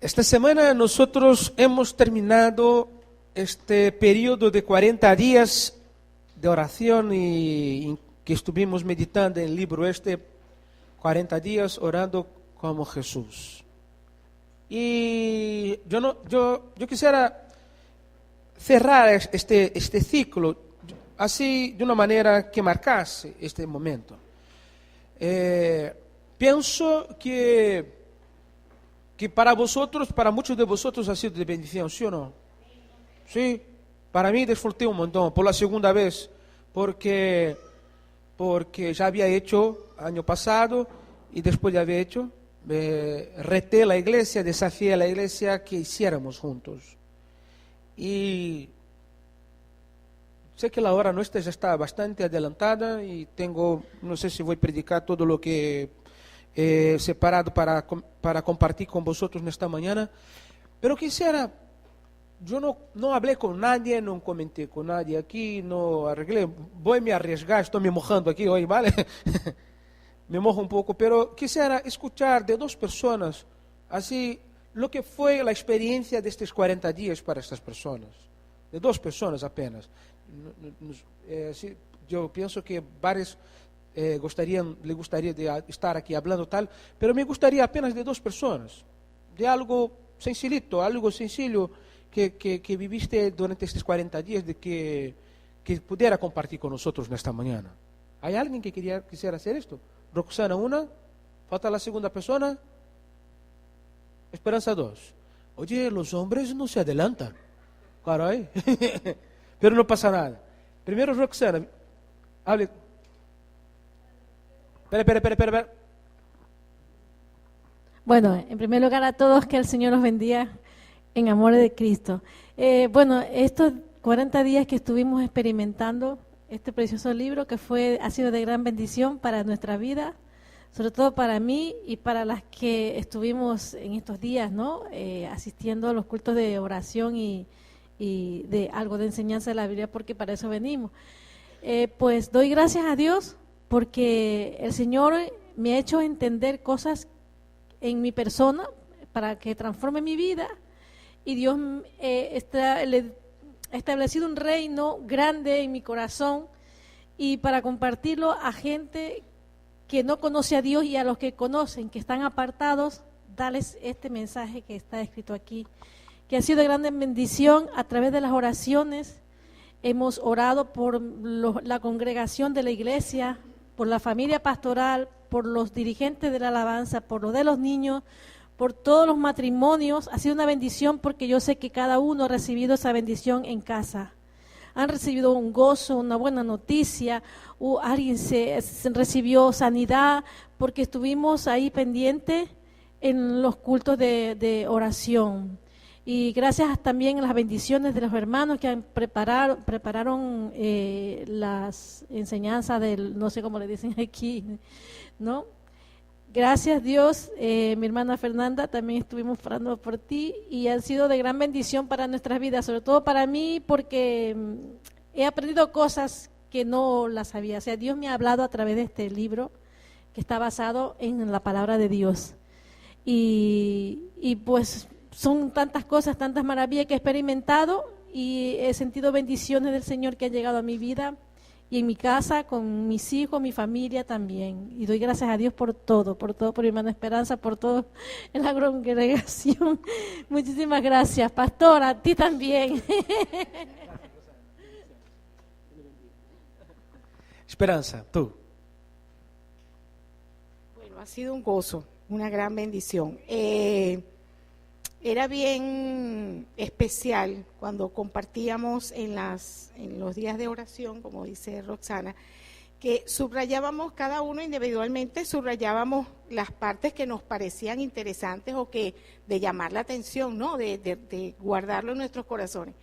Esta semana nosotros hemos terminado este periodo de 40 días de oración y que estuvimos meditando en el libro 40 días orando como Jesús. Y yo quisiera cerrar este ciclo así de una manera que marcase este momento. Pienso que para vosotros, para muchos de vosotros ha sido de bendición, ¿sí o no? Sí, para mí disfruté un montón, por la segunda vez, porque ya había hecho año pasado y después de haber hecho, reté a la iglesia, desafié a la iglesia que hiciéramos juntos. Y sé que la hora nuestra ya está bastante adelantada y no sé si voy a predicar todo lo que he separado para compartir con vosotros en esta mañana, pero quisiera, yo no hablé con nadie, no comenté con nadie aquí, no arreglé, voy a me arriesgar, estoy me mojando aquí hoy, ¿vale? Me mojo un poco, pero quisiera escuchar de dos personas, así, lo que fue la experiencia de estos 40 días para estas personas, de dos personas apenas. Yo pienso que varios le gustaría de estar aquí hablando tal, pero me gustaría apenas de dos personas, de algo sencillito, algo sencillo que viviste durante estos 40 días, de que pudiera compartir con nosotros en esta mañana. ¿Hay alguien que quisiera hacer esto? Roxana, una. Falta la segunda persona. Esperanza, dos. Oye, los hombres no se adelantan. Caray. Pero no pasa nada. Primero Roxana. Hable. Espera. Bueno, en primer lugar a todos, que el Señor los bendiga en amor de Cristo. Bueno, estos 40 días que estuvimos experimentando este precioso libro que ha sido de gran bendición para nuestra vida, sobre todo para mí y para las que estuvimos en estos días, ¿no? Asistiendo a los cultos de oración y de algo de enseñanza de la Biblia, porque para eso venimos. Pues doy gracias a Dios porque el Señor me ha hecho entender cosas en mi persona para que transforme mi vida, y Dios ha establecido un reino grande en mi corazón, y para compartirlo a gente que no conoce a Dios y a los que conocen, que están apartados, darles este mensaje que está escrito aquí, que ha sido de gran bendición. A través de las oraciones hemos orado por la congregación de la iglesia, por la familia pastoral, por los dirigentes de la alabanza, por los de los niños, por todos los matrimonios. Ha sido una bendición porque yo sé que cada uno ha recibido esa bendición en casa. Han recibido un gozo, una buena noticia, o alguien se recibió sanidad, porque estuvimos ahí pendientes en los cultos de oración. Y gracias también a las bendiciones de los hermanos que prepararon las enseñanzas del, no sé cómo le dicen aquí, ¿no? Gracias Dios, mi hermana Fernanda, también estuvimos orando por ti y han sido de gran bendición para nuestras vidas, sobre todo para mí, porque he aprendido cosas que no las sabía. O sea, Dios me ha hablado a través de este libro que está basado en la palabra de Dios. Y pues son tantas cosas, tantas maravillas que he experimentado y he sentido bendiciones del Señor que han llegado a mi vida y en mi casa, con mis hijos, mi familia también. Y doy gracias a Dios por todo, por mi hermana Esperanza, por todo en la congregación. Muchísimas gracias, pastora, a ti también. Esperanza, tú. Bueno, ha sido un gozo, una gran bendición. Era bien especial cuando compartíamos en los días de oración, como dice Roxana, que subrayábamos cada uno individualmente, subrayábamos las partes que nos parecían interesantes o que de llamar la atención, ¿no? De guardarlo en nuestros corazones.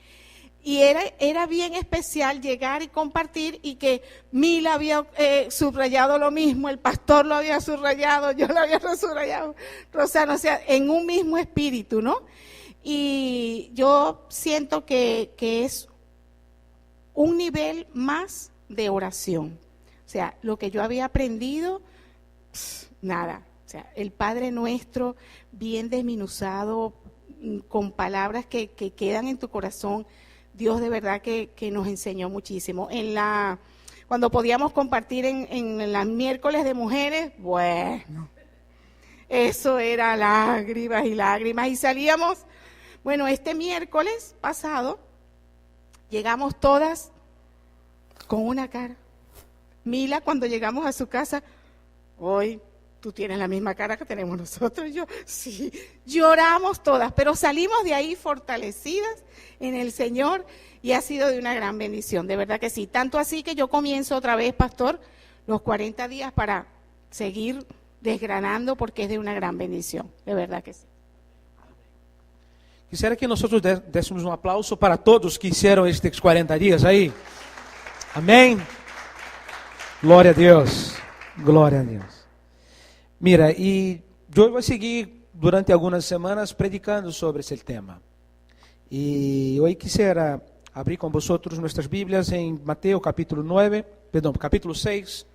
Y era bien especial llegar y compartir, y que Mila había subrayado lo mismo, el pastor lo había subrayado, yo lo había subrayado, Rosana, o sea, en un mismo espíritu, ¿no? Y yo siento que es un nivel más de oración. O sea, lo que yo había aprendido, nada. O sea, el Padre Nuestro bien desmenuzado, con palabras que quedan en tu corazón. Dios de verdad que nos enseñó muchísimo. Cuando podíamos compartir en las miércoles de mujeres, bueno, eso era lágrimas y lágrimas. Y salíamos, bueno, este miércoles pasado, llegamos todas con una cara. Mila, cuando llegamos a su casa, hoy tú tienes la misma cara que tenemos nosotros. Yo, sí, lloramos todas, pero salimos de ahí fortalecidas en el Señor y ha sido de una gran bendición, de verdad que sí. Tanto así que yo comienzo otra vez, pastor, los 40 días para seguir desgranando porque es de una gran bendición, de verdad que sí. Quisiera que nosotros désemos un aplauso para todos que hicieron estos 40 días ahí. Amén. Gloria a Dios. Gloria a Dios. Mira, y yo voy a seguir durante algunas semanas predicando sobre ese tema. Y hoy quisiera abrir con vosotros nuestras Biblias en Mateo capítulo 6,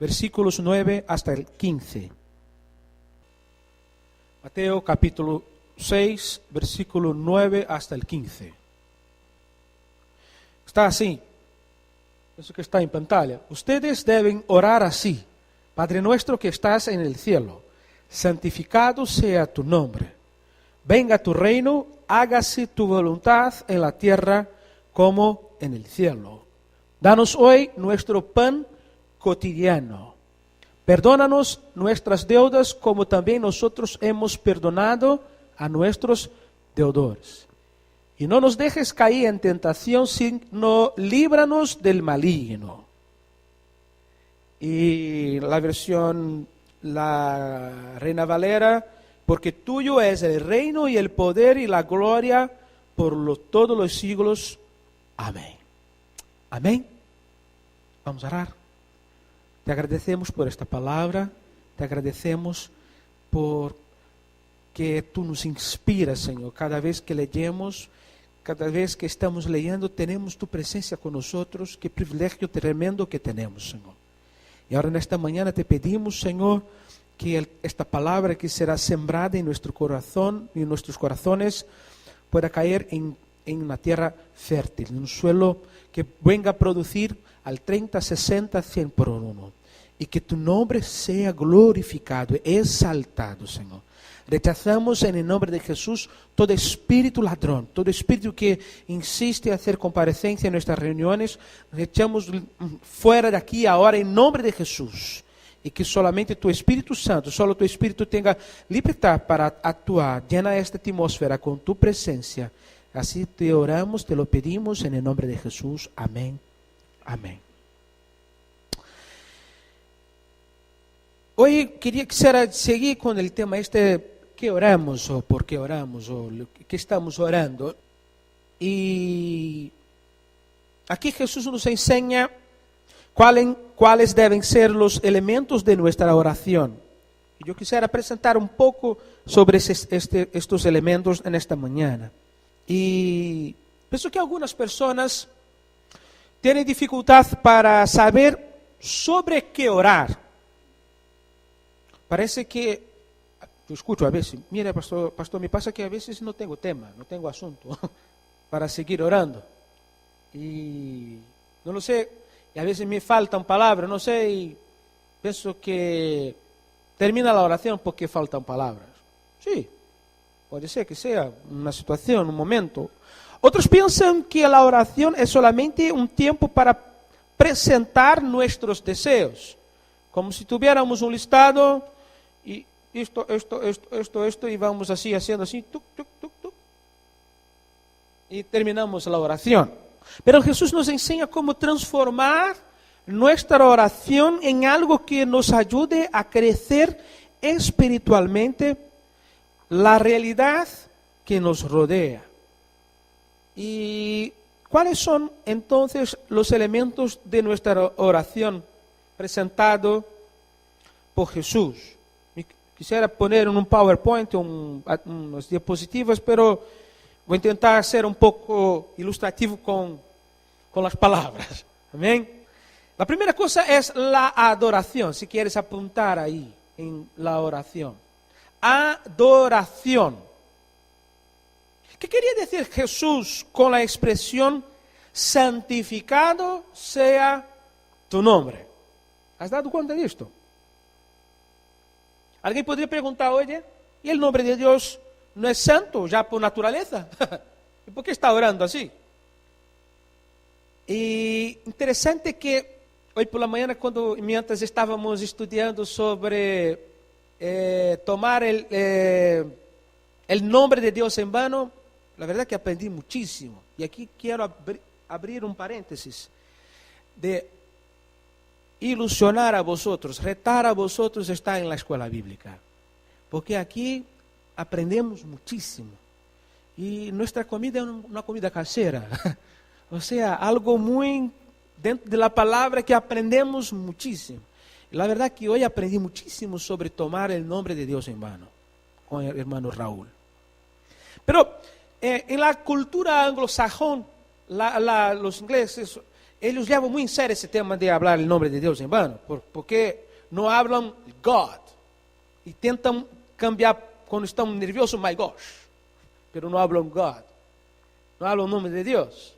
versículos 9 hasta el 15. Mateo capítulo 6, versículo 9 hasta el 15. Está así. Eso que está en pantalla. Ustedes deben orar así. Padre nuestro que estás en el cielo, santificado sea tu nombre. Venga tu reino, hágase tu voluntad en la tierra como en el cielo. Danos hoy nuestro pan cotidiano. Perdónanos nuestras deudas como también nosotros hemos perdonado a nuestros deudores. Y no nos dejes caer en tentación, sino líbranos del maligno. Y la versión, la Reina Valera, porque tuyo es el reino y el poder y la gloria por todos los siglos. Amén. Amén. Vamos a orar. Te agradecemos por esta palabra, te agradecemos por que tú nos inspiras, Señor. Cada vez que leemos, cada vez que estamos leyendo, tenemos tu presencia con nosotros. Qué privilegio tremendo que tenemos, Señor. Y ahora en esta mañana te pedimos, Señor, que esta palabra que será sembrada en nuestro corazón y en nuestros corazones pueda caer en una tierra fértil, en un suelo que venga a producir al 30, 60, 100 por uno. Y que tu nombre sea glorificado, exaltado, Señor. Rechazamos en el nombre de Jesús todo espíritu ladrón, todo espíritu que insiste en hacer comparecencia en nuestras reuniones. Rechazamos fuera de aquí ahora en nombre de Jesús. Y que solamente tu Espíritu Santo, solo tu Espíritu tenga libertad para actuar. Llena esta atmósfera con tu presencia. Así te oramos, te lo pedimos en el nombre de Jesús. Amén. Amén. Hoy quisiera seguir con el tema ¿qué oramos o por qué oramos o qué estamos orando? Y aquí Jesús nos enseña cuáles deben ser los elementos de nuestra oración. Yo quisiera presentar un poco sobre estos elementos en esta mañana. Y pienso que algunas personas tienen dificultad para saber sobre qué orar. Parece que, yo escucho a veces, mira pastor, me pasa que a veces no tengo tema, no tengo asunto para seguir orando. Y no lo sé, y a veces me faltan palabras, no sé, y pienso que termina la oración porque faltan palabras. Sí, puede ser que sea una situación, un momento. Otros piensan que la oración es solamente un tiempo para presentar nuestros deseos, como si tuviéramos un listado y esto, y vamos así, haciendo así, tuc, tuc, tuc, tuc, y terminamos la oración. Pero Jesús nos enseña cómo transformar nuestra oración en algo que nos ayude a crecer espiritualmente la realidad que nos rodea. ¿Y cuáles son entonces los elementos de nuestra oración presentado por Jesús? Quisiera poner en un PowerPoint unas diapositivas, pero voy a intentar ser un poco ilustrativo con las palabras. Amén. La primera cosa es la adoración, si quieres apuntar ahí en la oración. Adoración. ¿Qué quería decir Jesús con la expresión santificado sea tu nombre? ¿Has dado cuenta de esto? Alguien podría preguntar, oye, ¿y el nombre de Dios no es santo ya por naturaleza? ¿Y por qué está orando así? Y interesante que hoy por la mañana, mientras estábamos estudiando sobre tomar el nombre de Dios en vano, la verdad que aprendí muchísimo. Y aquí quiero abrir un paréntesis de ilusionar a vosotros, retar a vosotros estar en la escuela bíblica. Porque aquí aprendemos muchísimo. Y nuestra comida es una comida casera. O sea, algo muy dentro de la palabra que aprendemos muchísimo. Y la verdad que hoy aprendí muchísimo sobre tomar el nombre de Dios en vano con el hermano Raúl. Pero en la cultura anglosajón, los ingleses, ellos llevan muy en serio ese tema de hablar el nombre de Dios en vano, porque no hablan God. Intentan cambiar cuando están nerviosos, my gosh, pero no hablan God, no hablan el nombre de Dios.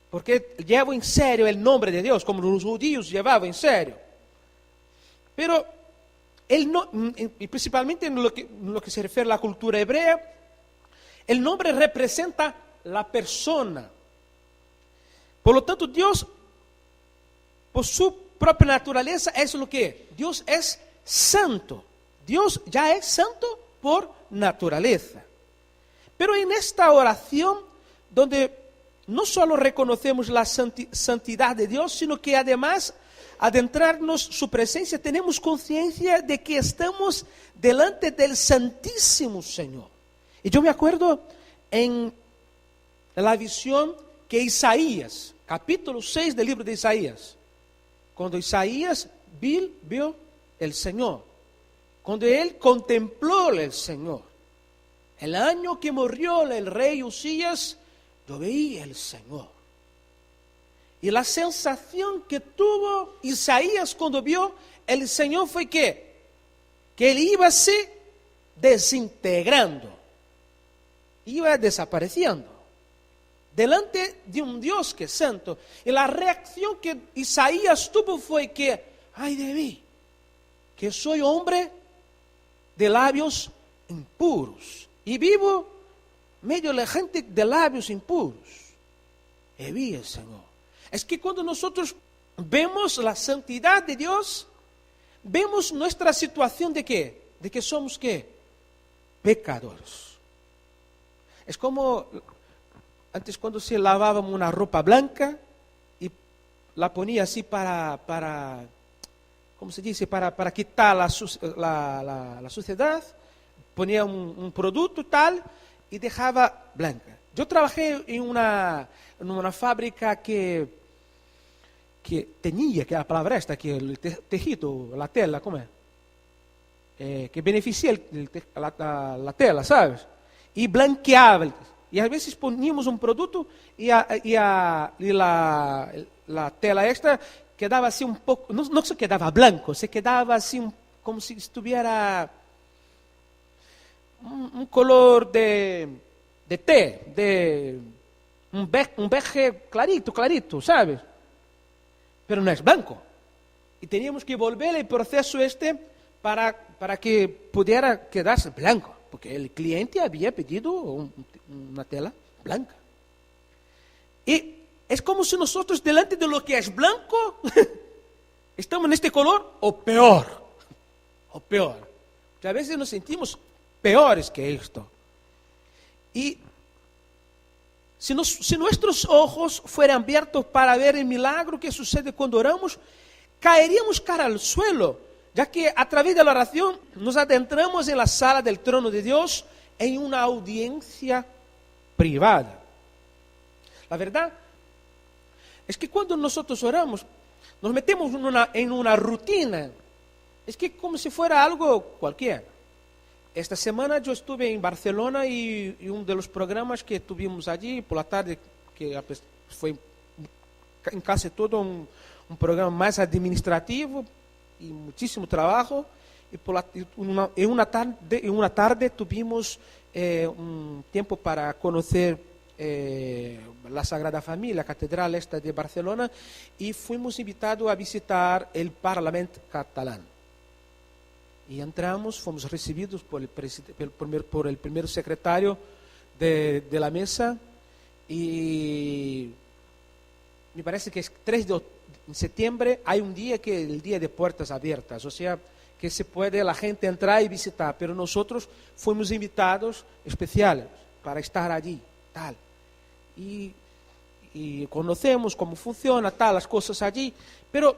Porque llevan en serio el nombre de Dios, como los judíos llevaban en serio. Pero, y principalmente en lo que se refiere a la cultura hebrea, el nombre representa la persona. Por lo tanto, Dios, por su propia naturaleza, es lo que es. Dios es santo. Dios ya es santo por naturaleza. Pero en esta oración, donde no solo reconocemos la santidad de Dios, sino que además, adentrarnos su presencia, tenemos conciencia de que estamos delante del Santísimo Señor. Y yo me acuerdo en la visión que Isaías, capítulo 6 del libro de Isaías, cuando Isaías vio el Señor, cuando él contempló el Señor, el año que murió el rey Usías, yo veía el Señor. Y la sensación que tuvo Isaías cuando vio el Señor fue que él iba se desintegrando, iba desapareciendo delante de un Dios que es santo. Y la reacción que Isaías tuvo fue que, ay de mí, que soy hombre de labios impuros y vivo medio de la gente de labios impuros. Y vi el Señor. Es que cuando nosotros vemos la santidad de Dios, vemos nuestra situación de ¿qué? De que somos ¿qué? Pecadores. Es como antes cuando se lavábamos una ropa blanca y la ponía así para ¿cómo se dice? Para quitar la suciedad, ponía un producto tal y dejaba blanca. Yo trabajé en una fábrica que tenía, que la palabra esta, que el tejido, la tela, ¿cómo es? Que beneficia la tela, ¿sabes? Y blanqueaba. Y a veces poníamos un producto y la tela extra quedaba así un poco, no se quedaba blanco, se quedaba así como si estuviera un color de té, de un beige clarito, ¿sabes? Pero no es blanco. Y teníamos que volver el proceso para que pudiera quedarse blanco, porque el cliente había pedido una tela blanca. Y es como si nosotros delante de lo que es blanco estamos en este color o peor. Que a veces nos sentimos peores que esto. Y si nuestros ojos fueran abiertos para ver el milagro que sucede cuando oramos, caeríamos cara al suelo, ya que a través de la oración nos adentramos en la sala del trono de Dios en una audiencia privada. La verdad es que cuando nosotros oramos, nos metemos en una rutina. Es que como si fuera algo cualquiera. Esta semana yo estuve en Barcelona y uno de los programas que tuvimos allí por la tarde, que fue en casi todo un programa más administrativo y muchísimo trabajo, en una tarde tuvimos un tiempo para conocer la Sagrada Familia, la catedral esta de Barcelona, y fuimos invitados a visitar el Parlamento catalán. Y entramos, fuimos recibidos por el primer secretario de la mesa, y me parece que es 3 de septiembre, hay un día que es el día de puertas abiertas, o sea, que se puede la gente entrar y visitar, pero nosotros fuimos invitados especiales para estar allí, tal. Y conocemos cómo funciona, tal, las cosas allí. Pero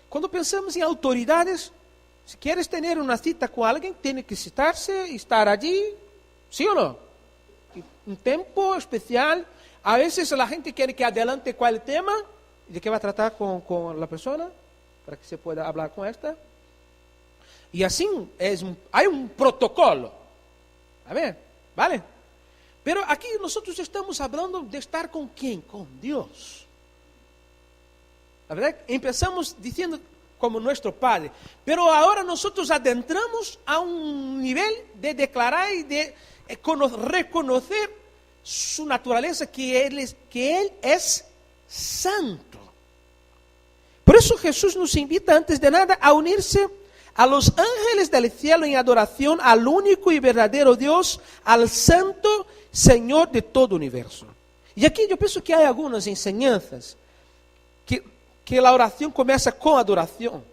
cuando pensamos en autoridades, si quieres tener una cita con alguien, tiene que citarse y estar allí, ¿sí o no? Un tiempo especial. A veces la gente quiere que adelante cuál es el tema, de qué va a tratar con la persona, para que se pueda hablar con esta. Y así hay un protocolo. A ver, ¿vale? Pero aquí nosotros estamos hablando de estar con ¿quién? Con Dios. La verdad, empezamos diciendo como nuestro Padre, pero ahora nosotros adentramos a un nivel de declarar y de reconocer su naturaleza, que Él es santo. Por eso Jesús nos invita antes de nada a unirse a los ángeles del cielo en adoración al único y verdadero Dios, al santo Señor de todo el universo. Y aquí yo pienso que hay algunas enseñanzas que la oración comienza con adoración.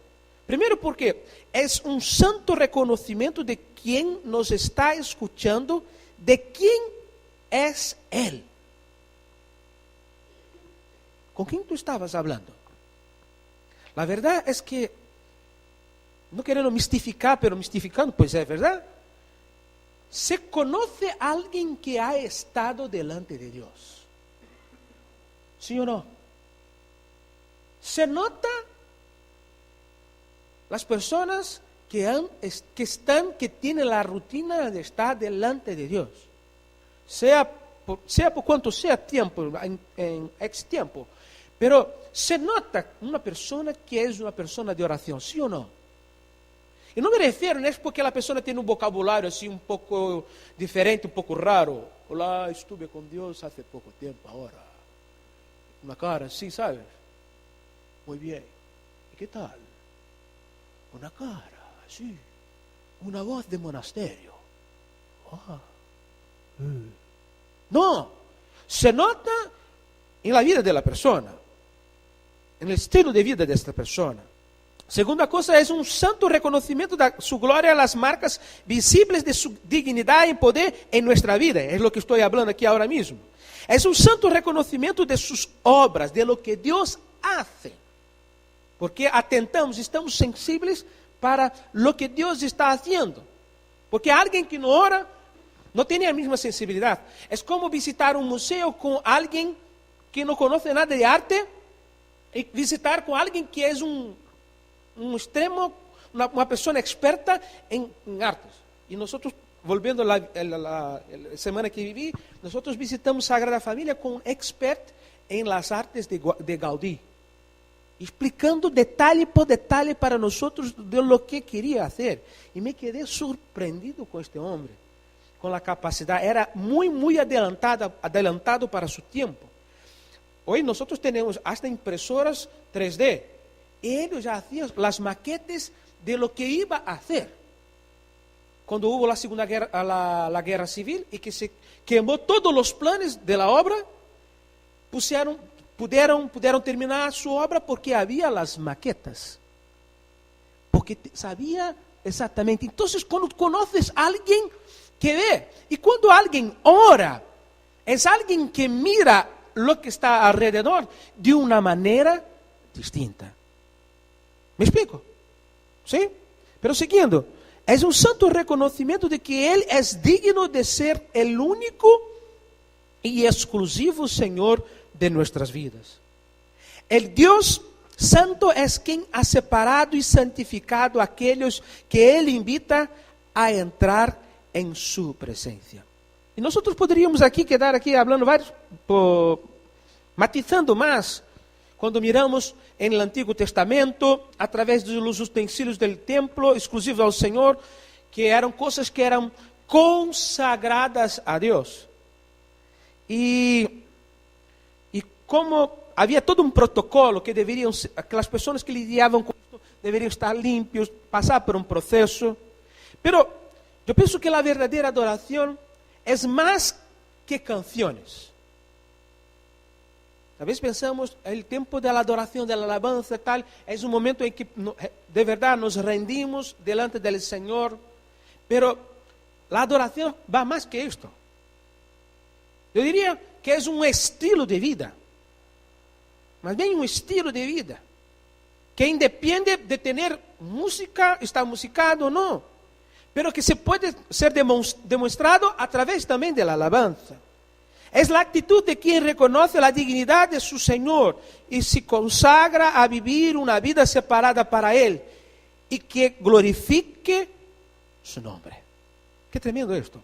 Primero porque es un santo reconocimiento de quien nos está escuchando, de quién es Él. ¿Con quién tú estabas hablando? La verdad es que, no queriendo mistificar, pero mistificando, pues es verdad. Se conoce a alguien que ha estado delante de Dios. ¿Sí o no? Se nota las personas que tienen la rutina de estar delante de Dios. Sea por cuanto sea tiempo, en ex tiempo. Pero se nota una persona que es una persona de oración, ¿sí o no? Y no me refiero, no es porque la persona tiene un vocabulario así un poco diferente, un poco raro. Hola, estuve con Dios hace poco tiempo ahora. Una cara así, ¿sabes? Muy bien. ¿Y qué tal? Una cara así. Una voz de monasterio. No. Se nota en la vida de la persona. En el estilo de vida de esta persona. Segunda cosa es un santo reconocimiento de su gloria, las marcas visibles de su dignidad y poder en nuestra vida. Es lo que estoy hablando aquí ahora mismo. Es un santo reconocimiento de sus obras, de lo que Dios hace. Porque atentamos, estamos sensibles para lo que Dios está haciendo. Porque alguien que no ora no tiene la misma sensibilidad. Es como visitar un museo con alguien que no conoce nada de arte y visitar con alguien que es un extremo, una persona experta en artes. Y nosotros, volviendo a la semana que viví, nosotros visitamos Sagrada Familia con un expert en las artes de Gaudí, explicando detalle por detalle para nosotros de lo que quería hacer. Y me quedé sorprendido con este hombre, con la capacidad. Era muy adelantado para su tiempo. Hoy nosotros tenemos hasta impresoras 3D. Ellos ya hacían las maquetes de lo que iba a hacer. Cuando hubo la Segunda Guerra, la Guerra Civil, y que se quemó todos los planes de la obra, pudieron terminar su obra porque había las maquetas. Porque sabía exactamente. Entonces, cuando conoces a alguien que ve, y cuando alguien ora, es alguien que mira lo que está alrededor de una manera distinta. ¿Me explico? ¿Sí? Pero siguiendo, es un santo reconocimiento de que Él es digno de ser el único y exclusivo Señor de nuestras vidas. El Dios santo es quien ha separado y santificado a aquellos que Él invita a entrar en su presencia. Y nosotros podríamos quedar aquí hablando matizando más Quando miramos em el Antigo Testamento, através dos utensílios del templo, exclusivos ao Senhor, que eram coisas que eram consagradas a Deus. E como havia todo um protocolo que deveriam, aquelas pessoas que lidiavam com isso deveriam estar limpios, passar por um processo. Pero eu penso que a verdadeira adoração é mais que canções. Talvez pensamos, o tempo da adoração, da alabança, tal, é um momento em que de verdade nos rendimos delante do Senhor. Pero a adoração vai mais que isto. Eu diria que é um estilo de vida. Mas bem um estilo de vida. Que independe de ter música, estar musicado ou não. Pero que se pode ser demonstrado através também da alabanza. É a actitud de quem reconhece a dignidade de seu Senhor e se consagra a vivir uma vida separada para Ele e que glorifique su nome. Que tremendo esto.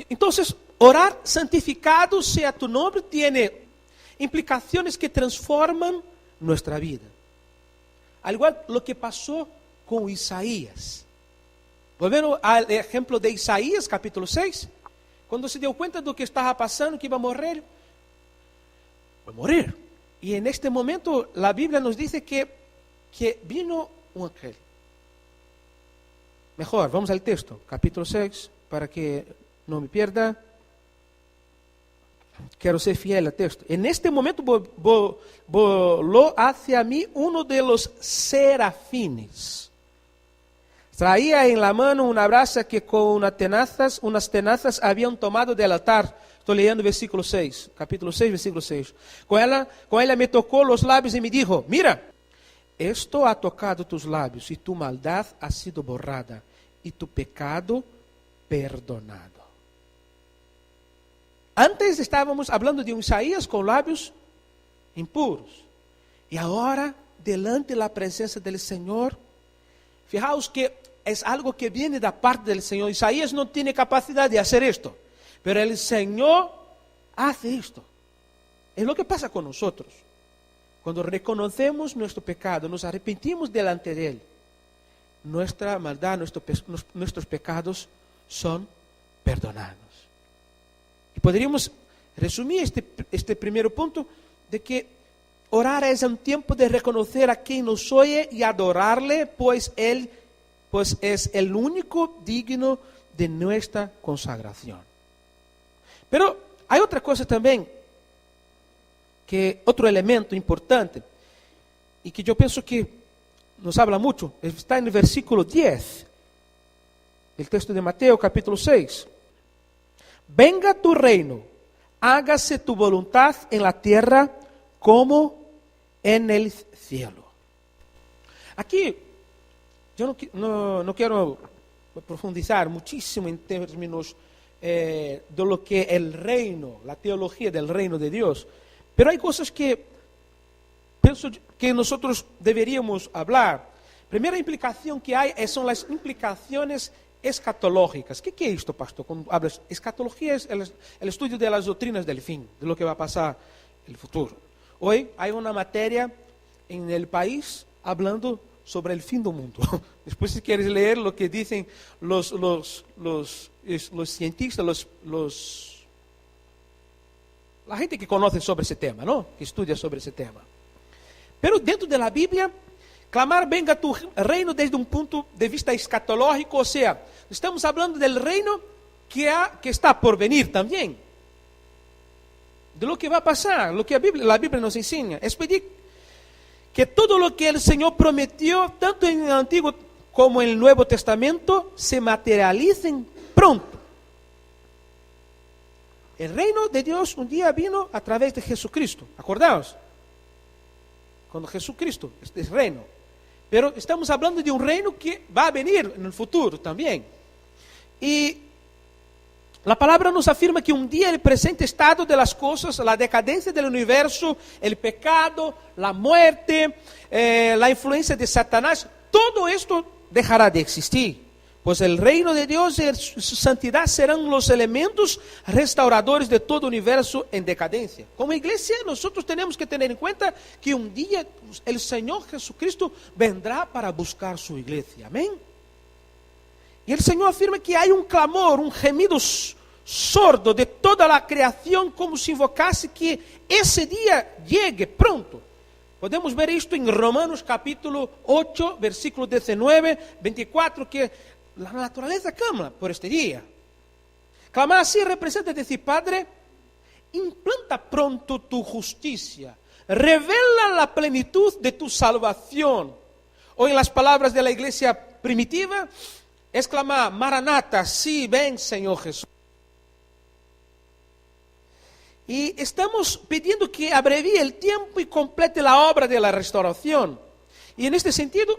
Então, orar santificado sea tu nombre tiene implicaciones que transforman nuestra vida. Al igual lo que pasó con Isaías. Volvendo al ejemplo de Isaías, capítulo 6, cuando se dio cuenta de lo que estaba pasando, que iba a morir, va a morir. Y en este momento la Biblia nos dice que vino un ángel. Mejor, vamos al texto, capítulo 6, para que no me pierda. Quero ser fiel al texto. En este momento voló hacia mí uno de los serafines. Traía en la mano una brasa que con unas tenazas habían tomado del altar. Estoy leyendo versículo 6, capítulo 6, versículo 6. Con ella me tocó los labios y me dijo, mira, esto ha tocado tus labios y tu maldad ha sido borrada y tu pecado perdonado. Antes estábamos hablando de un Isaías con labios impuros. Y ahora, delante de la presencia del Señor, fijaos que es algo que viene da parte del Señor. Isaías no tiene capacidad de hacer esto, pero el Señor hace esto. Es lo que pasa con nosotros. Cuando reconocemos nuestro pecado, nos arrepentimos delante de Él, nuestra maldad, nuestros pecados son perdonados. Y podríamos resumir este primer punto de que orar es un tiempo de reconocer a quien nos oye y adorarle, pues Él es el único digno de nuestra consagración. Pero hay otra cosa también, otro elemento importante, y que yo pienso que nos habla mucho, está en el versículo 10, el texto de Mateo capítulo 6. Venga tu reino, hágase tu voluntad en la tierra como en el cielo. Aquí yo no quiero profundizar muchísimo en términos de lo que el reino, la teología del reino de Dios, pero hay cosas que pienso que nosotros deberíamos hablar. Primera implicación que hay son las implicaciones escatológicas. ¿Qué es esto, pastor? Cuando hablas escatología es el estudio de las doctrinas del fin, de lo que va a pasar en el futuro. Hoy hay una materia en el país hablando sobre el fin del mundo. Después, si quieres leer lo que dicen los cientistas, la gente que conoce sobre ese tema, ¿no? Que estudia sobre ese tema. Pero dentro de la Biblia, clamar venga tu reino desde un punto de vista escatológico, o sea, estamos hablando del reino que está por venir también. De lo que va a pasar, lo que la Biblia nos enseña. Es pedir que todo lo que el Señor prometió, tanto en el Antiguo como en el Nuevo Testamento, se materialicen pronto. El reino de Dios un día vino a través de Jesucristo. ¿Acordaos? Cuando Jesucristo es reino. Pero estamos hablando de un reino que va a venir en el futuro también. Y la palabra nos afirma que un día el presente estado de las cosas, la decadencia del universo, el pecado, la muerte, la influencia de Satanás, todo esto dejará de existir. Pues el reino de Dios y su santidad serán los elementos restauradores de todo universo en decadencia. Como iglesia, nosotros tenemos que tener en cuenta que un día el Señor Jesucristo vendrá para buscar su iglesia. Amén. Y el Señor afirma que hay un clamor, un gemido sordo de toda la creación, como si invocase que ese día llegue pronto. Podemos ver esto en Romanos capítulo 8, versículo 19, 24, que la naturaleza clama por este día. Clamar así representa decir: Padre, implanta pronto tu justicia, revela la plenitud de tu salvación. O en las palabras de la iglesia primitiva, es clamar: Maranata, sí, ven Señor Jesús. Y estamos pidiendo que abrevíe el tiempo y complete la obra de la restauración. Y en este sentido,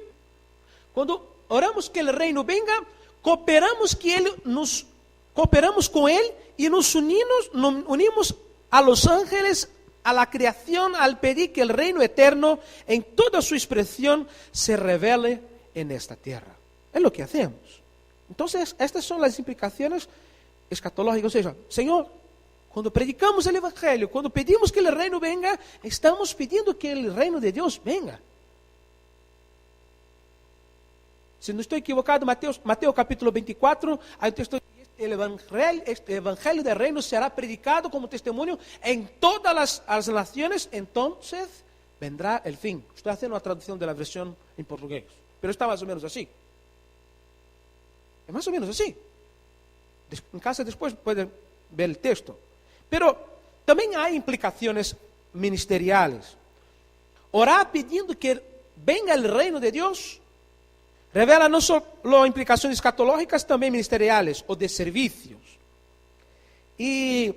cuando oramos que el reino venga, cooperamos con Él y nos unimos a los ángeles, a la creación, al pedir que el reino eterno, en toda su expresión, se revele en esta tierra. Es lo que hacemos. Entonces, estas son las implicaciones escatológicas. O sea, Señor, cuando predicamos el Evangelio, cuando pedimos que el reino venga, estamos pidiendo que el reino de Dios venga. Si no estoy equivocado, Mateo capítulo 24, hay un texto: el evangelio del reino será predicado como testimonio en todas las naciones, entonces vendrá el fin. Estoy haciendo una traducción de la versión en portugués, pero está más o menos así. Es más o menos así. En casa después pueden ver el texto. Pero también hay implicaciones ministeriales. Orar pidiendo que venga el reino de Dios revela no solo implicaciones escatológicas, también ministeriales o de servicios. Y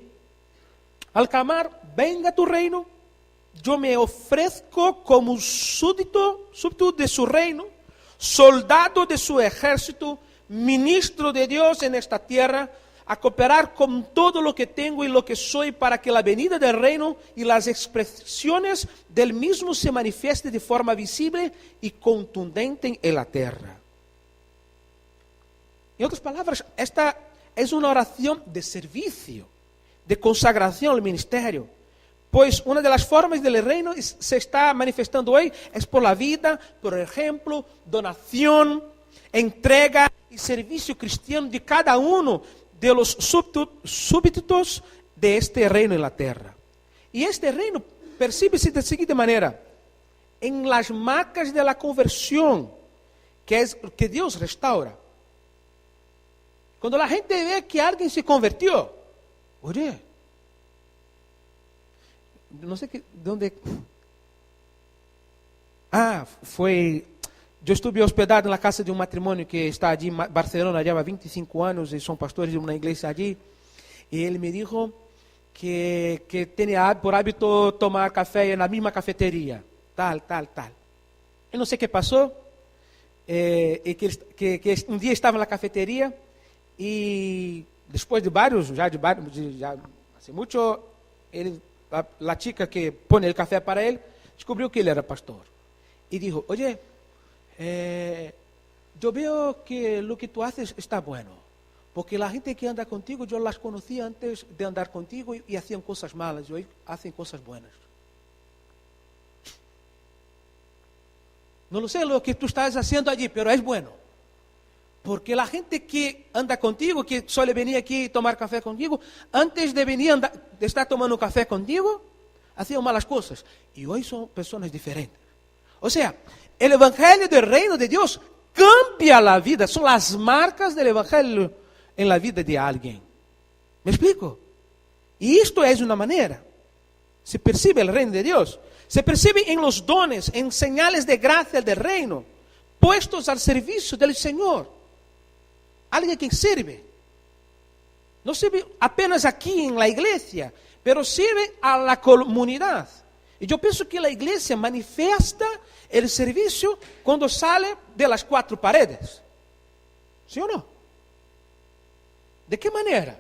al clamar: venga tu reino, yo me ofrezco como súbdito de su reino, soldado de su ejército, ministro de Dios en esta tierra, a cooperar con todo lo que tengo y lo que soy para que la venida del reino y las expresiones del mismo se manifieste de forma visible y contundente en la tierra. En otras palabras, esta es una oración de servicio, de consagración al ministerio. Pues una de las formas del reino se está manifestando hoy es por la vida, por ejemplo, donación, entrega y servicio cristiano de cada uno de los súbditos de este reino en la tierra. Y este reino percíbese de la siguiente manera: en las marcas de la conversión, que es que Dios restaura. Cuando la gente ve que alguien se convirtió, oye, no sé dónde. Yo estuve hospedado en la casa de un matrimonio que está allí en Barcelona, lleva 25 años y son pastores de una iglesia allí. Y él me dijo que tenía por hábito tomar café en la misma cafetería, tal. Y no sé qué pasó, y que un día estaba en la cafetería y después de varios, ya hace mucho, la chica que pone el café para él descubrió que él era pastor. Y dijo: oye, yo veo que lo que tú haces está bueno, porque la gente que anda contigo, yo las conocí antes de andar contigo y hacían cosas malas, y hoy hacen cosas buenas. No lo sé lo que tú estás haciendo allí, pero es bueno, porque la gente que anda contigo, que suele venir aquí y tomar café contigo, antes de venir de estar tomando café contigo, hacían malas cosas, y hoy son personas diferentes. O sea, el evangelio del reino de Dios cambia la vida. Son las marcas del evangelio en la vida de alguien. ¿Me explico? Y esto es una manera. Se percibe el reino de Dios. Se percibe en los dones, en señales de gracia del reino, puestos al servicio del Señor. Alguien que sirve. No sirve apenas aquí en la iglesia, pero sirve a la comunidad. Y yo pienso que la iglesia manifiesta el servicio cuando sale de las 4 paredes. ¿Sí o no? ¿De qué manera?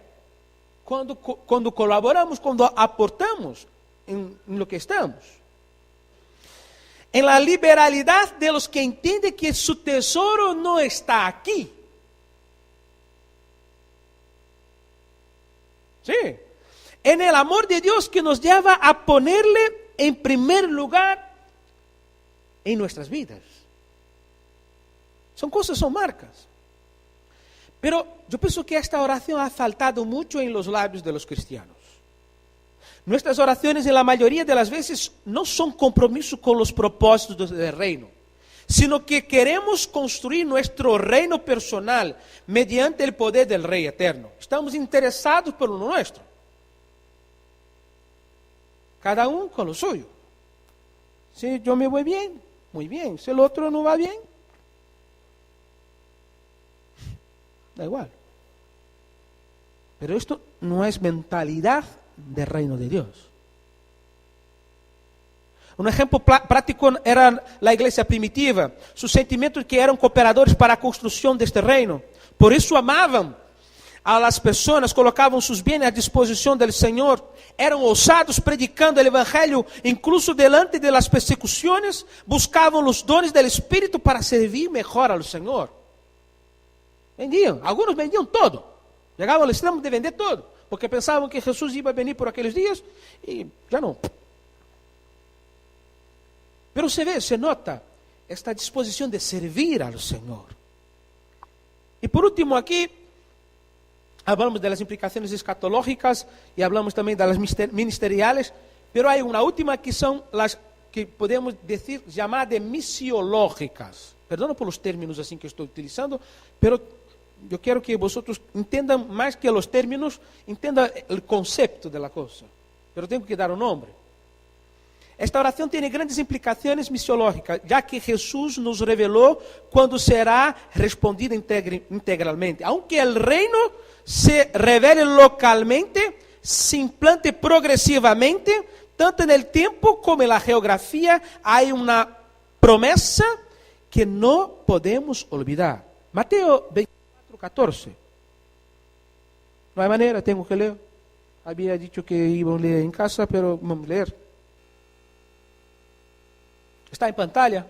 Cuando colaboramos, cuando aportamos en lo que estamos. En la liberalidad de los que entienden que su tesoro no está aquí, Sí. En el amor de Dios que nos lleva a ponerle en primer lugar en nuestras vidas. Son cosas, son marcas. Pero yo pienso que esta oración ha faltado mucho en los labios de los cristianos. Nuestras oraciones en la mayoría de las veces no son compromiso con los propósitos del reino, sino que queremos construir nuestro reino personal mediante el poder del Rey eterno. Estamos interesados por lo nuestro. Cada uno con lo suyo. Si yo me voy bien, muy bien. Si el otro no va bien, da igual. Pero esto no es mentalidad del reino de Dios. Un ejemplo práctico era la iglesia primitiva. Sus sentimientos que eran cooperadores para la construcción de este reino. Por eso amaban a las personas, colocaban sus bienes a disposición del Señor. Eran ousados predicando el evangelio, incluso delante de las persecuciones. Buscaban los dones del Espíritu para servir mejor al Señor. Vendían, algunos vendían todo. Llegaban al extremo de vender todo, porque pensaban que Jesús iba a venir por aquellos días y ya no. Pero se nota esta disposición de servir al Señor. Y por último aquí, hablamos de las implicaciones escatológicas y hablamos también de las ministeriales, pero hay una última que son las que podemos decir llamar de misiológicas. Perdona por los términos así que estoy utilizando, pero yo quiero que vosotros entendan más que los términos, entendan el concepto de la cosa. Pero tengo que dar un nombre. Esta oración tiene grandes implicaciones misiológicas, ya que Jesús nos reveló cuándo será respondida integralmente. Aunque el reino se revele localmente, se implante progresivamente, tanto en el tiempo como en la geografía, hay una promesa que no podemos olvidar. Mateo 24:14. No hay manera, tengo que leer. Había dicho que iban a leer en casa, pero vamos a leer. Está en pantalla.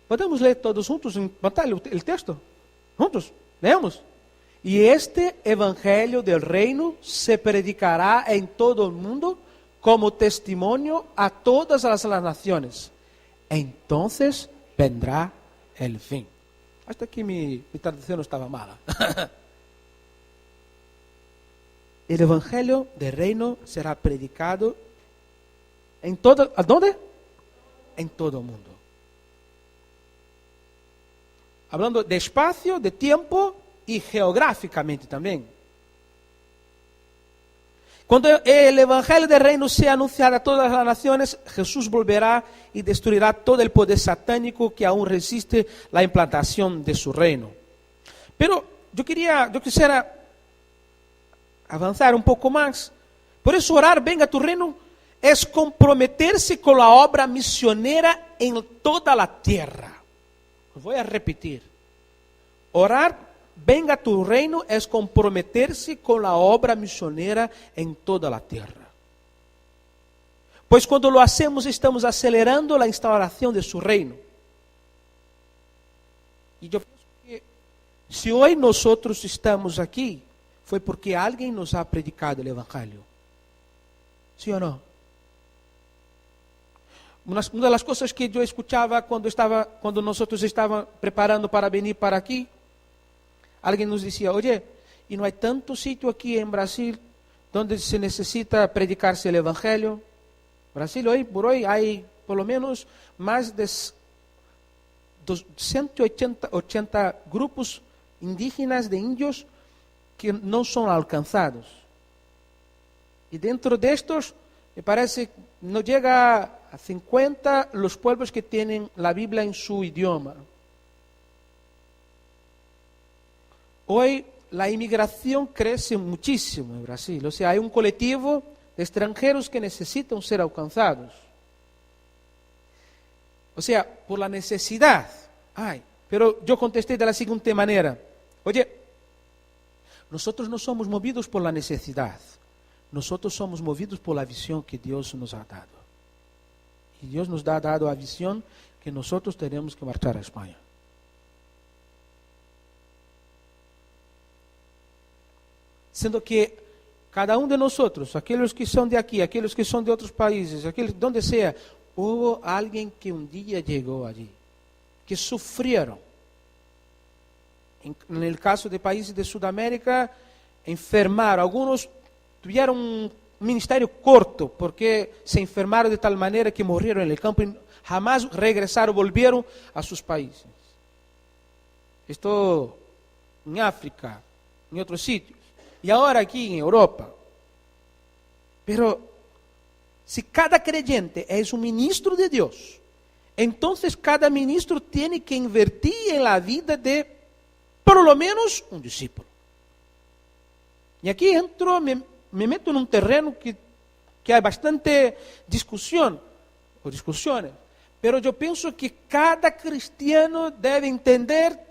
Podemos leer todos juntos en pantalla el texto. Juntos, leemos. Y este evangelio del reino se predicará en todo el mundo como testimonio a todas las naciones. Entonces vendrá el fin. Hasta aquí mi traducción no estaba mala. El evangelio del reino será predicado en todo. ¿A dónde? En todo el mundo. Hablando de espacio, de tiempo y geográficamente también. Cuando el evangelio del reino sea anunciado a todas las naciones, Jesús volverá y destruirá todo el poder satánico que aún resiste la implantación de su reino. Pero yo quisiera avanzar un poco más. Por eso orar, venga tu reino, es comprometerse con la obra misionera en toda la tierra. Voy a repetir. Orar, venga tu reino, es comprometerse con la obra misionera en toda la tierra. Pues cuando lo hacemos, estamos acelerando la instauración de su reino. Y yo pienso que si hoy nosotros estamos aquí, fue porque alguien nos ha predicado el evangelio. ¿Sí o no? Una de las cosas que yo escuchaba cuando nosotros estábamos preparando para venir para aquí, alguien nos decía, oye, ¿y no hay tanto sitio aquí en Brasil donde se necesita predicarse el evangelio? Brasil hoy por hoy hay por lo menos más de 180 grupos indígenas de indios que no son alcanzados. Y dentro de estos, me parece, no llega a 50 los pueblos que tienen la Biblia en su idioma. Hoy la inmigración crece muchísimo en Brasil. O sea, hay un colectivo de extranjeros que necesitan ser alcanzados. O sea, por la necesidad. Pero yo contesté de la siguiente manera. Oye, nosotros no somos movidos por la necesidad. Nosotros somos movidos por la visión que Dios nos ha dado. Y Dios nos ha dado la visión que nosotros tenemos que marchar a España. Siendo que cada uno de nosotros, aquellos que son de aquí, aquellos que son de otros países, aquellos donde sea, hubo alguien que un día llegó allí, que sufrieron. En el caso de países de Sudamérica, enfermaron. Algunos tuvieron un ministerio corto porque se enfermaron de tal manera que murieron en el campo y jamás regresaron, volvieron a sus países. Esto en África, en otros sitios. Y ahora aquí en Europa. Pero si cada creyente es un ministro de Dios, entonces cada ministro tiene que invertir en la vida de por lo menos un discípulo. Y aquí entro, me meto en un terreno que hay bastante discusión o discusiones, pero yo pienso que cada cristiano debe entender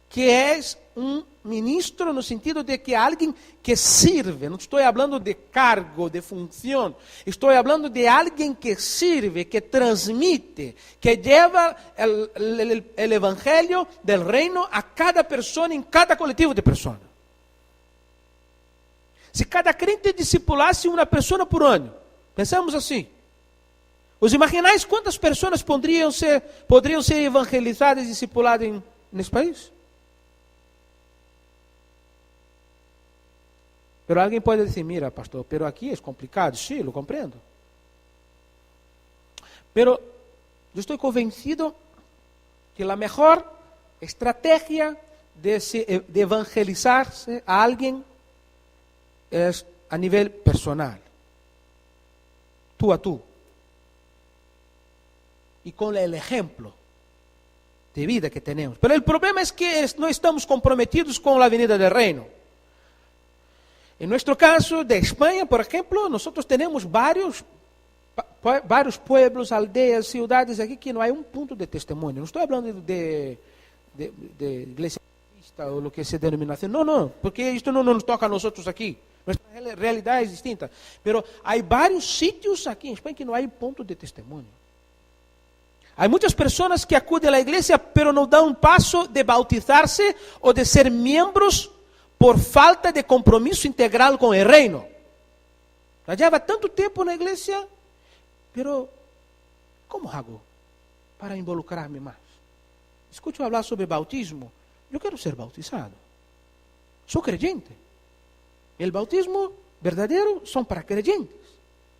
que es un ministro no sentido de que alguien que sirve. No estoy hablando de cargo, de función. Estoy hablando de alguien que sirve, que transmite, que lleva el evangelio del reino a cada persona, en cada colectivo de personas. Si cada crente discipulasse una persona por año, pensamos así. ¿Os imagináis cuántas personas podrían ser evangelizadas y discipuladas en este país? Pero alguien puede decir, mira, pastor, pero aquí es complicado. Sí, lo comprendo. Pero yo estoy convencido que la mejor estrategia de evangelizarse a alguien es a nivel personal. Tú a tú. Y con el ejemplo de vida que tenemos. Pero el problema es que no estamos comprometidos con la venida del reino. En nuestro caso de España, por ejemplo, nosotros tenemos varios pueblos, aldeas, ciudades aquí que no hay un punto de testimonio. No estoy hablando de iglesia o lo que sea denominación. No, porque esto no nos toca a nosotros aquí. Nuestra realidad es distinta. Pero hay varios sitios aquí en España que no hay punto de testimonio. Hay muchas personas que acuden a la iglesia, pero no dan un paso de bautizarse o de ser miembros por falta de compromiso integral con el reino. Ya lleva tanto tiempo en la iglesia, pero ¿cómo hago para involucrarme más? Escucho hablar sobre bautismo. Yo quiero ser bautizado. Soy creyente. El bautismo verdadero son para creyentes,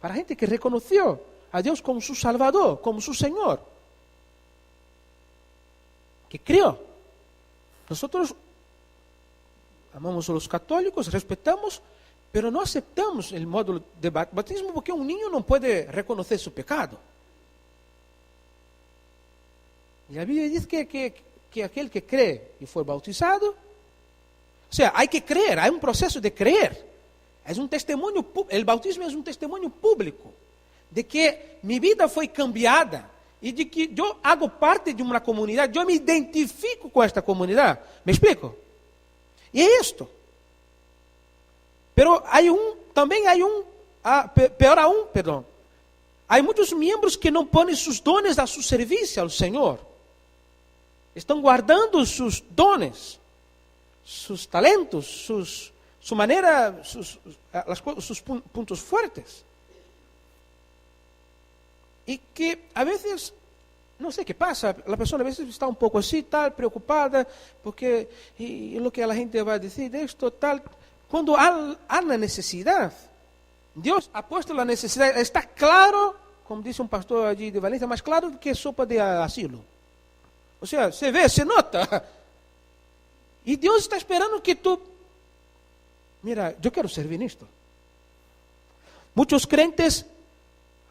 para gente que reconoció a Dios como su Salvador, como su Señor, que creyó. Nosotros amamos a los católicos, respetamos, pero no aceptamos el módulo de bautismo porque un niño no puede reconocer su pecado. Y la Biblia dice que aquel que cree y fue bautizado, o sea, hay que creer, hay un proceso de creer. Es un testimonio, el bautismo es un testimonio público de que mi vida fue cambiada y de que yo hago parte de una comunidad, yo me identifico con esta comunidad. ¿Me explico? Y es esto. Pero también hay peor aún, perdón. Hay muchos miembros que no ponen sus dones a su servicio al Señor. Están guardando sus dones, sus talentos, su manera, sus puntos fuertes. Y que a veces, no sé qué pasa, la persona a veces está un poco así, tal, preocupada, porque y lo que la gente va a decir de esto, tal. Cuando hay la necesidad, Dios ha puesto la necesidad, está claro, como dice un pastor allí de Valencia, más claro que sopa de asilo. O sea, se ve, se nota. Y Dios está esperando que tú, mira, yo quiero servir en esto. Muchos creyentes,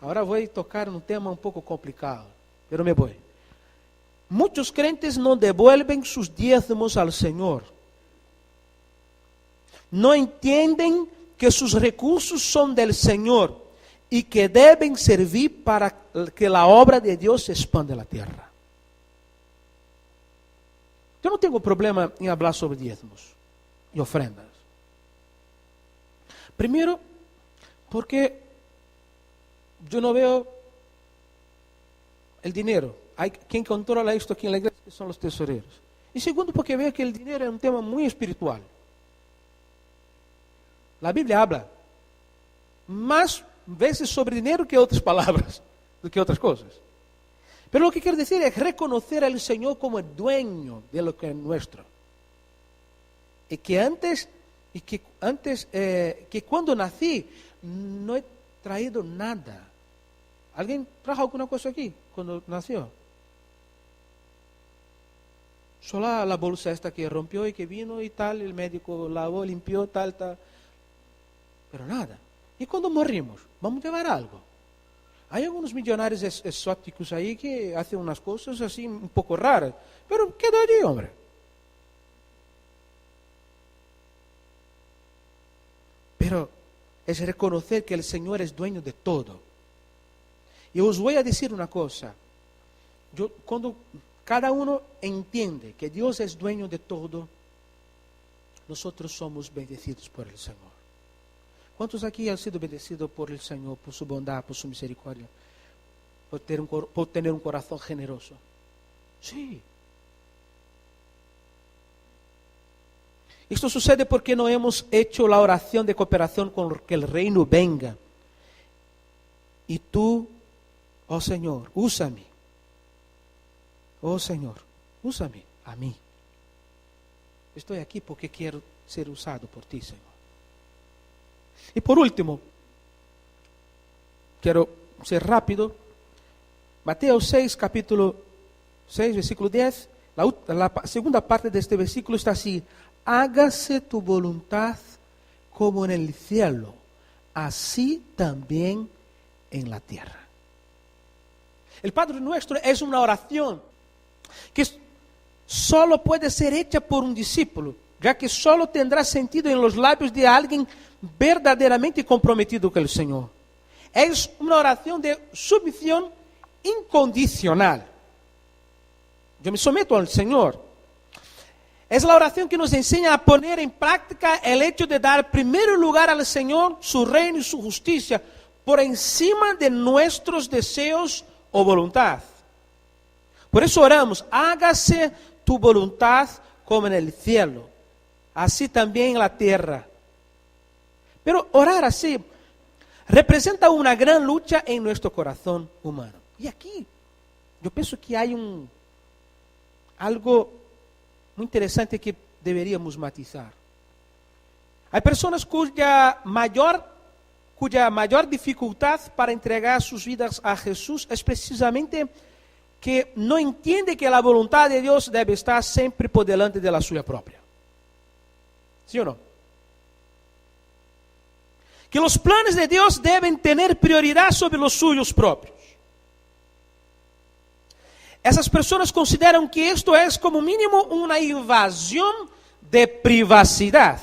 ahora voy a tocar un tema un poco complicado, pero me voy. Muchos creyentes no devuelven sus diezmos al Señor. No entienden que sus recursos son del Señor y que deben servir para que la obra de Dios se expanda en la tierra. Yo no tengo problema en hablar sobre diezmos y ofrendas. Primero, porque yo no veo el dinero. Hay quien controla esto aquí en la iglesia, que son los tesoreros. Y segundo, porque veo que el dinero es un tema muy espiritual. La Biblia habla más veces sobre dinero que otras palabras, que otras cosas. Pero lo que quiero decir es reconocer al Señor como el dueño de lo que es nuestro. Y que cuando nací no he traído nada. ¿Alguien trajo alguna cosa aquí cuando nació? Solo la bolsa esta que rompió y que vino y tal, el médico lavó, limpió, tal. Pero nada. ¿Y cuando morimos? Vamos a llevar algo. Hay algunos millonarios exóticos ahí que hacen unas cosas así un poco raras. Pero queda allí, hombre. Pero es reconocer que el Señor es dueño de todo. Y os voy a decir una cosa. Cuando cada uno entiende que Dios es dueño de todo, nosotros somos bendecidos por el Señor. ¿Cuántos aquí han sido bendecidos por el Señor, por su bondad, por su misericordia, por tener un corazón generoso? Sí. Esto sucede porque no hemos hecho la oración de cooperación con que el reino venga. Y tú, oh Señor, úsame. Oh Señor, úsame a mí. Estoy aquí porque quiero ser usado por ti, Señor. Y por último, quiero ser rápido. Mateo 6, capítulo 6, versículo 10. La segunda parte de este versículo está así. Hágase tu voluntad como en el cielo, así también en la tierra. El Padre Nuestro es una oración que solo puede ser hecha por un discípulo, ya que solo tendrá sentido en los labios de alguien verdaderamente comprometido con el Señor. Es una oración de sumisión incondicional. Yo me someto al Señor. Es la oración que nos enseña a poner en práctica el hecho de dar primer lugar al Señor, su reino y su justicia, por encima de nuestros deseos o voluntad. Por eso oramos, hágase tu voluntad como en el cielo, así también en la tierra. Pero orar así representa una gran lucha en nuestro corazón humano. Y aquí yo pienso que hay algo muy interesante que deberíamos matizar. Hay personas cuya mayor dificultad para entregar sus vidas a Jesús es precisamente que no entiende que la voluntad de Dios debe estar siempre por delante de la suya propia. ¿Sí o no? Que los planes de Dios deben tener prioridad sobre los suyos propios. Esas personas consideran que esto es como mínimo una invasión de privacidad.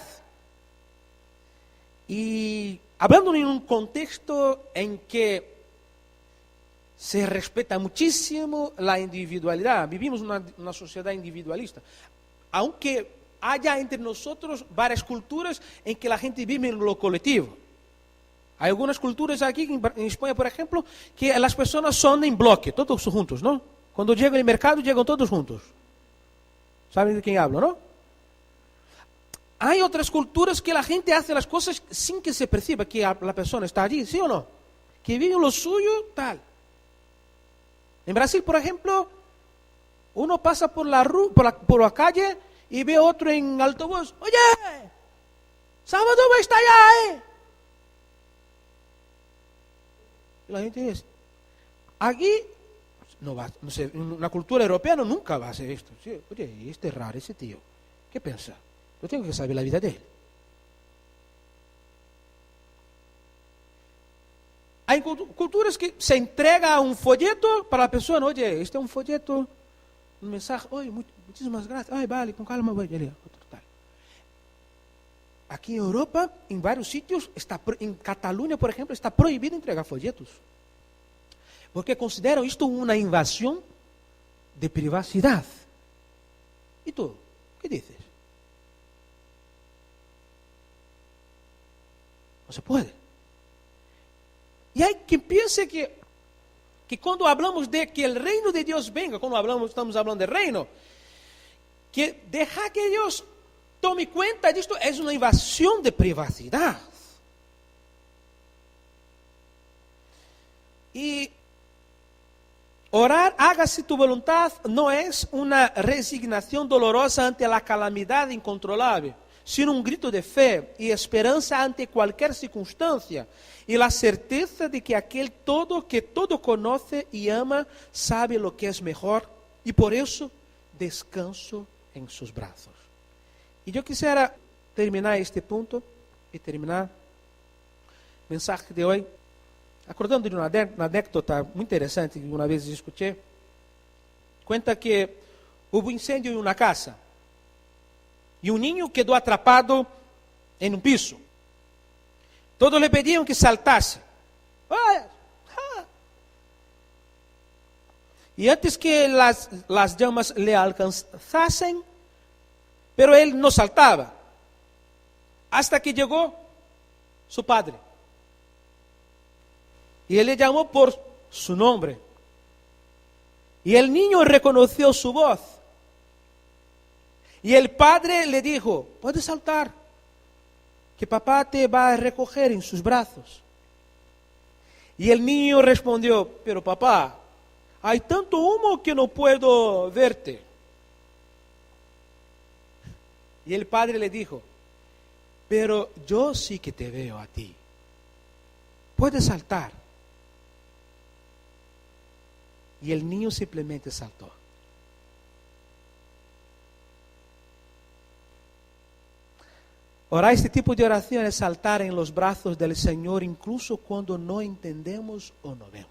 Y hablando en un contexto en que se respeta muchísimo la individualidad, vivimos una sociedad individualista, aunque haya entre nosotros varias culturas en que la gente vive en lo colectivo. Hay algunas culturas aquí, en España por ejemplo, que las personas son en bloque, todos juntos, ¿no? Cuando llegan al mercado, llegan todos juntos. ¿Saben de quién hablo, no? Hay otras culturas que la gente hace las cosas sin que se perciba que la persona está allí, ¿sí o no? Que vive lo suyo, tal. En Brasil, por ejemplo, uno pasa por la calle y ve otro en autobús. Oye, sábado va a estar allá, ¿eh? Y la gente dice, aquí, no sé, en una cultura europea nunca va a hacer esto. Sí, oye, este es raro, ese tío. ¿Qué piensa? Yo tengo que saber la vida de él. Hay culturas que se entrega un folleto para la persona. Oye, este es un folleto, un mensaje. Oye, muchísimas gracias. Ay, vale, con calma voy a leer. Aquí en Europa, en varios sitios, en Cataluña, por ejemplo, está prohibido entregar folletos. Porque consideran esto una invasión de privacidad. ¿Y tú? ¿Qué dices? No se puede. Y hay quien piense que cuando hablamos de que el reino de Dios venga, estamos hablando del reino, que dejar que Dios tome cuenta de esto es una invasión de privacidad. Y orar, hágase tu voluntad, no es una resignación dolorosa ante la calamidad incontrolable, sino un grito de fe y esperanza ante cualquier circunstancia, y la certeza de que aquel que todo conoce y ama, sabe lo que es mejor, y por eso descanso en sus brazos. Y yo quisiera terminar este punto y terminar el mensaje de hoy acordando de uma anécdota muito interessante que uma vez escutei. Cuenta que houve incêndio em uma casa e um niño quedou atrapado em um piso. Todos le pediam que saltasse. E antes que las llamas le alcanzassem, pero ele não saltava, hasta que chegou su padre. Y él le llamó por su nombre. Y el niño reconoció su voz. Y el padre le dijo, puedes saltar, que papá te va a recoger en sus brazos. Y el niño respondió, pero papá, hay tanto humo que no puedo verte. Y el padre le dijo, pero yo sí que te veo a ti. Puedes saltar. Y el niño simplemente saltó. Orar este tipo de oración es saltar en los brazos del Señor incluso cuando no entendemos o no vemos.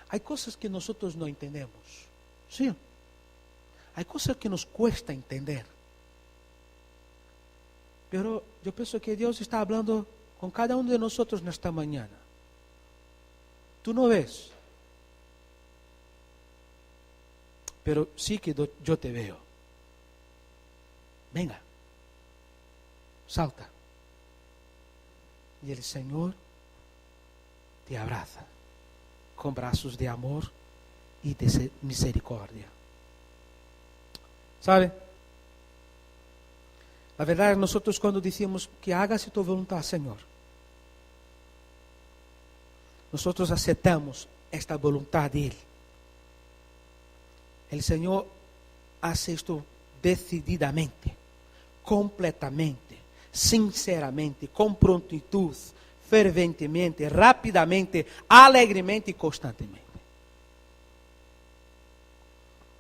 Hay cosas que nosotros no entendemos. Sí. Hay cosas que nos cuesta entender. Pero yo pienso que Dios está hablando con cada uno de nosotros en esta mañana. Tú no ves, pero sí que yo te veo. Venga, salta. Y el Señor te abraza con brazos de amor y de misericordia. ¿Sabe? La verdad, nosotros cuando decimos que hágase tu voluntad, Señor, nosotros aceptamos esta voluntad de Él. El Señor hace esto decididamente, completamente, sinceramente, con prontitud, ferventemente, rapidamente, alegremente y constantemente.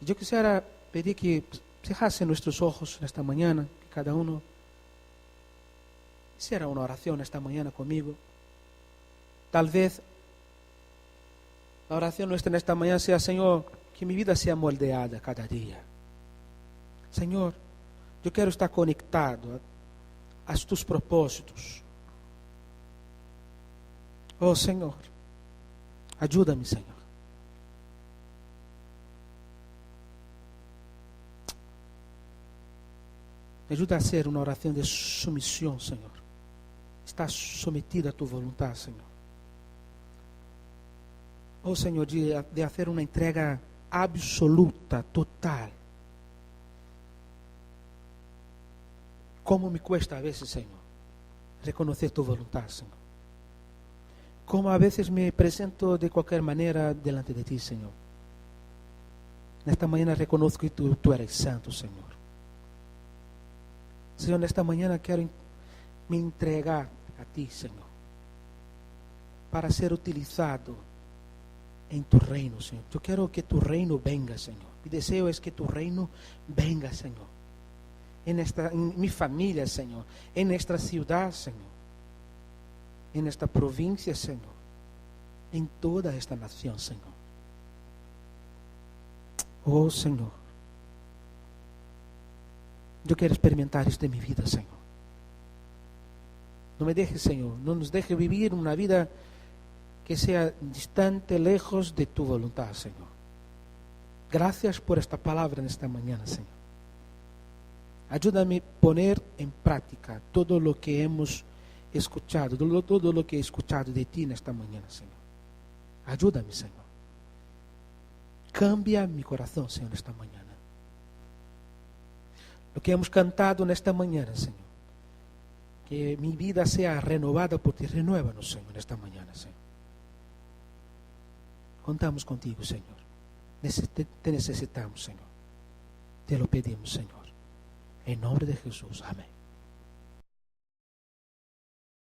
Yo quisiera pedir que cerrase nuestros ojos esta mañana, que cada uno hiciera una oración esta mañana conmigo. Tal vez la oración nuestra en esta mañana sea, Señor, que mi vida sea moldeada cada día. Señor, yo quiero estar conectado a tus propósitos. Oh, Señor, ayúdame, Señor. Me ayuda a hacer una oración de sumisión, Señor. Estar sometida a tu voluntad, Señor. Oh, Señor, de hacer una entrega absoluta, total. Como me cuesta a veces, Señor, reconocer tu voluntad, Señor. Como a veces me presento de cualquier manera delante de ti, Señor. En esta mañana reconozco que tú eres santo, Señor. Señor, en esta mañana quiero me entregar a ti, Señor, para ser utilizado en tu reino, Señor. Yo quiero que tu reino venga, Señor. Mi deseo es que tu reino venga, Señor. En mi familia, Señor. En nuestra ciudad, Señor. En esta provincia, Señor. En toda esta nación, Señor. Oh, Señor. Yo quiero experimentar esto en mi vida, Señor. No me dejes, Señor. No nos dejes vivir una vida que sea distante, lejos de tu voluntad, Señor. Gracias por esta palabra en esta mañana, Señor. Ayúdame a poner en práctica todo lo que hemos escuchado, todo lo que he escuchado de ti en esta mañana, Señor. Ayúdame, Señor. Cambia mi corazón, Señor, esta mañana. Lo que hemos cantado en esta mañana, Señor. Que mi vida sea renovada por ti. Renuévanos, Señor, en esta mañana, Señor. Contamos contigo, Señor. Te necesitamos, Señor. Te lo pedimos, Señor. En nombre de Jesús. Amén.